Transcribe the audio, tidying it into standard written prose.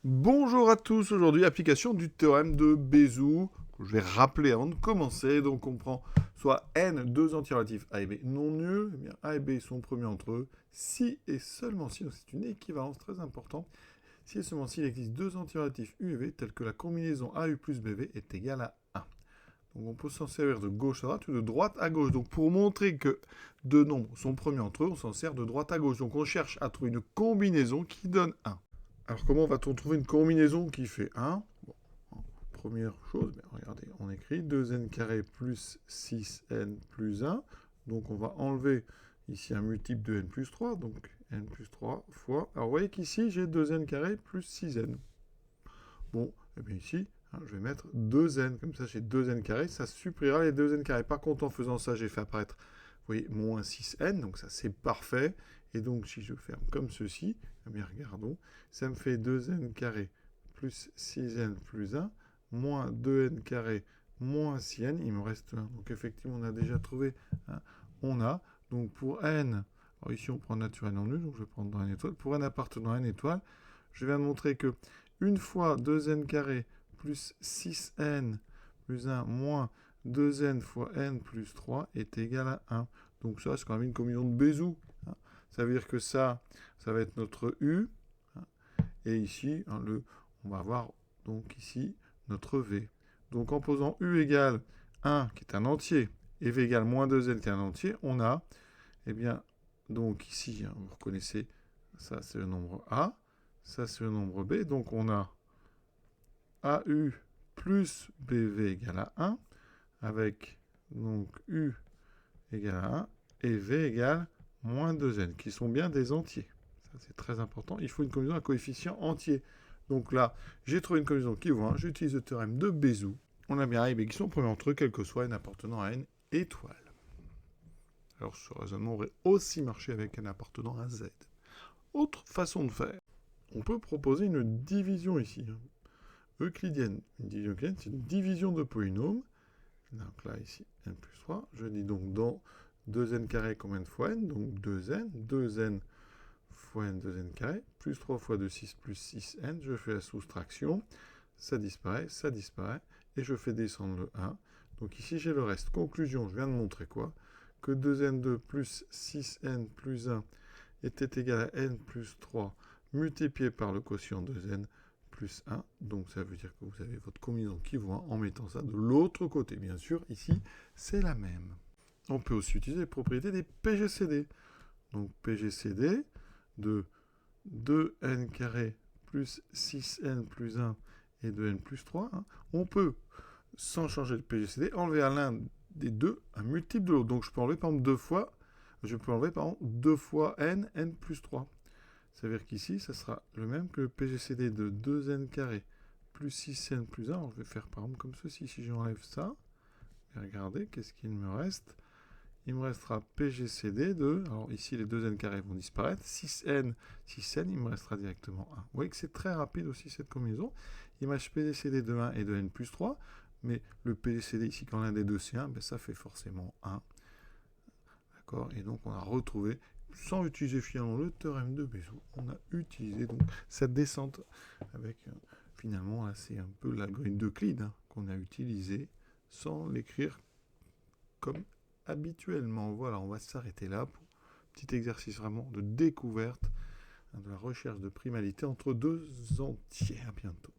Bonjour à tous, aujourd'hui application du théorème de Bézout, que je vais rappeler avant de commencer. Donc on prend soit n deux antiratifs A et B non nuls, eh bien A et B sont premiers entre eux, si et seulement si, donc c'est une équivalence très importante, si et seulement s'il existe deux antiratifs U et V tels que la combinaison AU plus BV est égale à 1. Donc on peut s'en servir de gauche à droite ou de droite à gauche. Donc pour montrer que deux nombres sont premiers entre eux, on s'en sert de droite à gauche. Donc on cherche à trouver une combinaison qui donne 1. Alors comment va-t-on trouver une combinaison qui fait 1 ? Bon, première chose, regardez, on écrit 2n carré plus 6n plus 1. Donc on va enlever ici un multiple de n plus 3, donc n plus 3 fois... Alors vous voyez qu'ici j'ai 2n carré plus 6n. Bon, et bien ici, je vais mettre 2n, comme ça j'ai 2n carré, ça supprimera les 2n carrés. Par contre, en faisant ça, j'ai fait apparaître, vous voyez, moins 6n, donc ça c'est parfait. Et donc si je ferme comme ceci, eh bien regardons, ça me fait 2n carré plus 6n plus 1, moins 2n carré moins 6n, il me reste 1. Donc effectivement, on a déjà trouvé, on a, donc pour n, alors ici on prend naturel non nul, donc je vais prendre dans n étoile, pour n appartenant à n étoile, je viens de montrer que une fois 2n carré plus 6n plus 1 moins 2n fois n plus 3 est égal à 1. Donc ça, c'est quand même une combinaison de Bézout. Ça veut dire que ça va être notre U. Et ici, on va avoir donc ici notre V. Donc en posant U égale 1, qui est un entier, et V égale moins 2n, qui est un entier, on a, eh bien, donc ici, vous reconnaissez, ça c'est le nombre A, ça c'est le nombre B, donc on a AU plus BV égale à 1, avec donc U égale à 1, et V égale moins 2n, qui sont bien des entiers. Ça, c'est très important. Il faut une combinaison à coefficient entier. Donc là, j'ai trouvé une combinaison qui vaut 1. J'utilise le théorème de Bézout. On a bien A et B qui sont premiers entre eux, quel que soit n appartenant à n étoile. Alors ce raisonnement aurait aussi marché avec n appartenant à z. Autre façon de faire. On peut proposer une division ici. Euclidienne. Une division euclidienne, c'est une division de polynômes. Donc là, ici, n plus 3. Je dis donc dans 2n carré combien de fois n ? Donc 2n. 2n fois n, 2n carré. Plus 3 fois 2, 6 plus 6n. Je fais la soustraction. Ça disparaît, ça disparaît. Et je fais descendre le 1. Donc ici, j'ai le reste. Conclusion, je viens de montrer quoi ? Que 2n2 plus 6n plus 1 était égal à n plus 3 multiplié par le quotient 2n plus 1. Donc ça veut dire que vous avez votre combinaison qui vaut 1 en mettant ça de l'autre côté. Bien sûr, ici, c'est la même. On peut aussi utiliser les propriétés des PGCD. Donc PGCD de 2n carré plus 6n plus 1 et 2n plus 3. On peut, sans changer de PGCD, enlever à l'un des deux un multiple de l'autre. Donc je peux enlever par exemple 2 fois, je peux enlever par exemple 2 fois n, n plus 3. Ça veut dire qu'ici, ça sera le même que le PGCD de 2n carré plus 6n plus 1. Alors, je vais faire par exemple comme ceci. Si j'enlève ça, et regardez, qu'est-ce qu'il me reste ? Il me restera PGCD de... Alors ici, les 2n carrés vont disparaître. 6n, 6n, il me restera directement 1. Vous voyez que c'est très rapide aussi cette combinaison. Il me reste PGCD de 1 et de n plus 3. Mais le PGCD ici, quand l'un des deux c'est 1, ben ça fait forcément 1. D'accord ? Et donc on a retrouvé, sans utiliser finalement le théorème de Bézout, on a utilisé donc cette descente avec finalement là c'est un peu l'algorithme d'Euclide qu'on a utilisé sans l'écrire comme habituellement. Voilà, on va s'arrêter là pour un petit exercice vraiment de découverte de la recherche de primalité entre deux entiers. À bientôt.